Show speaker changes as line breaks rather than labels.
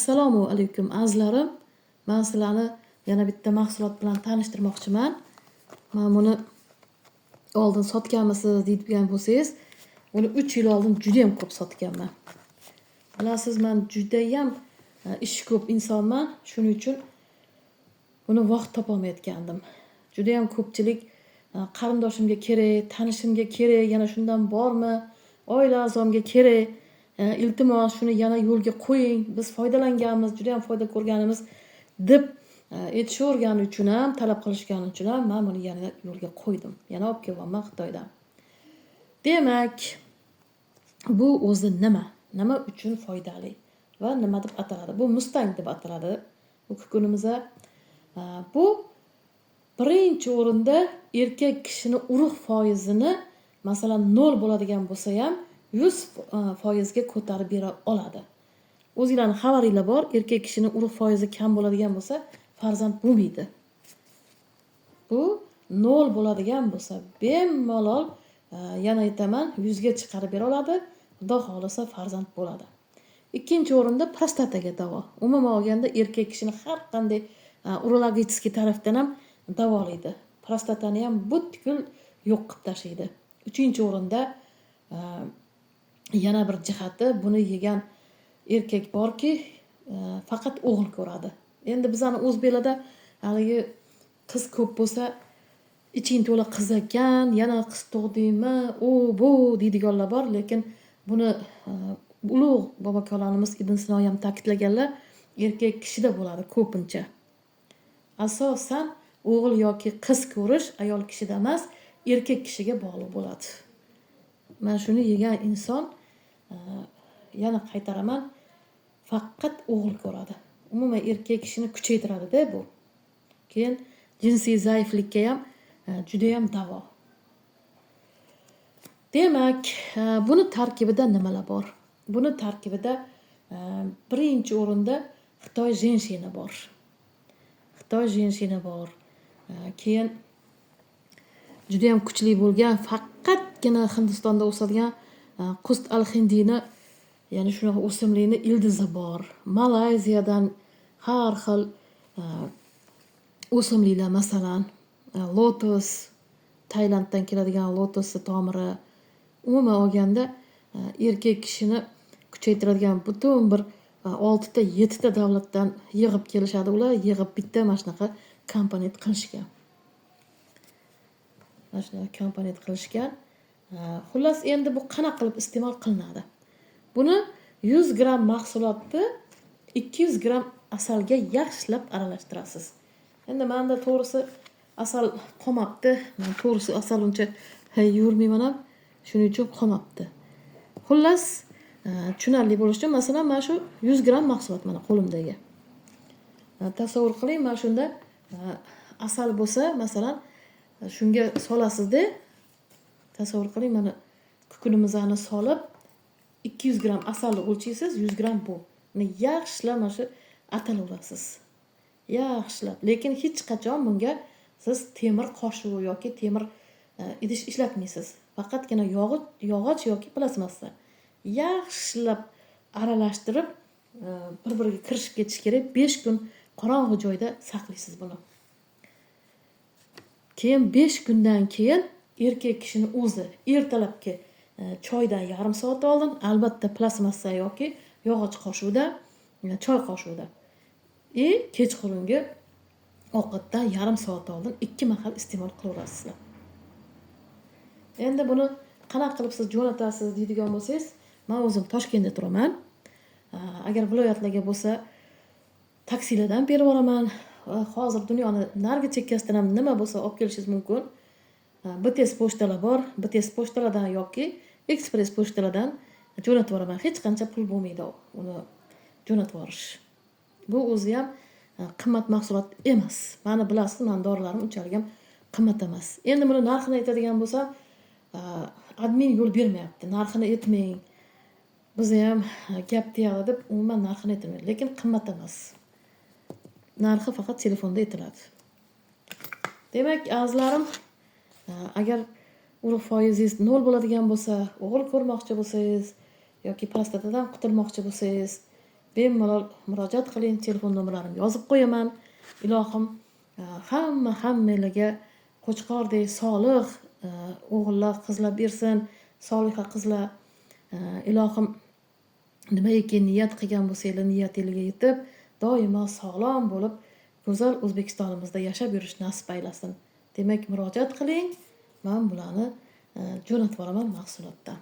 Assalomu alaykum azizlarim. Men sizlarni yana bitta mahsulot bilan tanishtirmoqchiman. Men buni oldin sotganmisiz deydigan bo'lsangiz, buni 3 yil oldin juda ham ko'p sotganman. Bilasiz, men juda ham ishi ko'p insonman. Shuning uchun buni vaqt topolmayotgandim. Juda ham ko'pchilik qarindoshimga kerak, tanishimga kerak, yana shundan bormi, oila a'zomga kerak. Iltimos shuni yana yo'lga qo'ying. Biz foydalanganmiz, juda ham foyda ko'rganimiz deb aytishavergani uchun ham, talab qilishgani uchun ham men buni yana yo'lga qo'ydim. Yana olib kelyapman Xitoydan. Demak, bu o'zi nima? Nima uchun foydali va nima deb ataladi? Bu Mustang deb ataladi. Bu kukunimizda bu birinchi o'rinda erkak kishini urug' foizini masalan 0 bo'ladigan bo'lsa ham 100% ga ko'tarib bera oladi. O'zingizlarning xabaringlar bor, erkak kishini urug' foizi kam bo'ladigan bo'lsa, farzand bo'lmaydi. Bu 0 bo'ladigan bo'lsa, bemalol yana aytaman, 100 ga chiqarib bera oladi. Xudo xolisa farzand bo'ladi. Ikkinchi o'rinda prostataga davo. Umuman olganda erkak kishini har qanday urologiический tarafdan ham davolaydi. Prostatani ham butkul yo'q qilib tashlaydi. Uchinchi o'rinda yana bir jihati, buni yegan erkak borki, faqat o'g'il ko'radi. Endi bizning o'zbeklarda haligi qiz ko'p bo'lsa, iching to'la qiz ekan, yana qiz tug'dingmi, bu deydiganlar bor, lekin buni ulug' bobokalonimiz Ibn Sino ham ta'kidlaganlar, erkak kishida bo'ladi ko'pincha. Asosan o'g'il yoki qiz ko'rish ayol kishida emas, erkak kishiga bog'liq bo'ladi. Men shuni yegan inson yana qaytaraman, faqat o'g'il ko'radi. Umuman erkak kishini kuchaytiradi-da bu. Keyin jinsiy zaiflikka ham juda ham davo. Demak, buni tarkibida nimalar bor? Buni tarkibida birinchi o'rinda Xitoy jenshini bor. Xitoy jenshini bor. Keyin juda ham kuchli bo'lgan, faqatgina Hindistonda o'sadigan Qust al-Hindini, ya'ni shunaqa o'simlikni ildizi bor. Malayziyadan har xil o'simliklar, masalan, lotus, Tailanddan keladigan lotus tomiri, umuman olganda erkak kishini kuchaytiradigan butun bir 6 ta 7 ta davlatdan yig'ib kelishadi ular, yig'ib bitta mana shunaqa komponent qilishgan. Mana shunaqa komponent qilishgan. Xullas, endi bu qanaqa qilib iste'mol qilinadi? Buni 100 gram mahsulotni 200 gram asalga yaxshilab aralashtirasiz. Endi menda to'g'risi asal qolmabdi. Men to'g'risi asal uncha yurmayman ham, shuning uchun qolmabdi. Xullas, tushunarli bo'lish uchun masalan mana shu 100 gram mahsulot mana qo'limdagi. Tasavvur qiling, mana shunda asal bo'lsa, masalan, shunga solasizda, tasavvur qiling, mana kukunimizni solib 200 gram asalni o'lchaysiz, 100 gram bu. Uni yaxshilab mana shu atalaysiz. Yaxshilab, lekin hech qachon bunga siz temir qoshiq yoki temir idish ishlatmaysiz. Faqatgina yog'och yoki plastmassa. Yaxshilab aralashtirib, bir-biriga kirishib ketish kerak. 5 kun qorong'u joyda saqlaysiz buni. Keyin 5 kundan keyin erkak kishini o'zi ertalabki choydan yarim soat oldin, albatta plastmassa yoki yog'och qoshiqda, choy qoshiqda. Kechqurungi ovqatdan yarim soat oldin 2 mahal iste'mol qilaverasizlar. Endi buni qanaqa qilib siz jo'natasiz deydigan bo'lsangiz, men o'zim Toshkentda turaman. Agar viloyatlarga bo'lsa, taksilardan berib yuboraman. Hozir dunyoning narigi chekkasidan ham nima bo'lsa olib kelishingiz mumkin. BTS pochtalar bor. BTS pochtalardan yoki Express pochtalardan jo'natib yuboraman. Hech qancha pul bo'lmaydi uni jo'natib yuborish. Bu o'zi ham qimmat mahsulot emas. Meni bilasiz, men dorilarim unchalik ham qimmat emas. Endi buni narxini aytadigan bo'lsam, admin yo'l bermayapti. Narxini aytmang. Biz ham gap deyadi deb umuman narxini aytmaydi, lekin qimmat emas. Narxi faqat telefonda aytiladi. Demak, azizlarim, agar urug' foizingiz 0 bo'ladigan bo'lsa, o'g'il ko'rmoqchi bo'lsangiz yoki prostatadan qutulmoqchi bo'lsangiz, bemalol murojaat qiling, telefon nomerlarimni yozib qo'yaman. Ilohim hammalarga qo'chqordek solih o'g'illar, qizlar bersin, soliha qizlar. Ilohim nimaiki niyat qilgan bo'lsanglar, niyatingizga yetib, doimo sog'lom bo'lib, go'zal O'zbekistonimizda yashab yurish nasib aylasin. Demak, murojaat qiling. Men bularni jo'natib yuboraman mahsulotdan.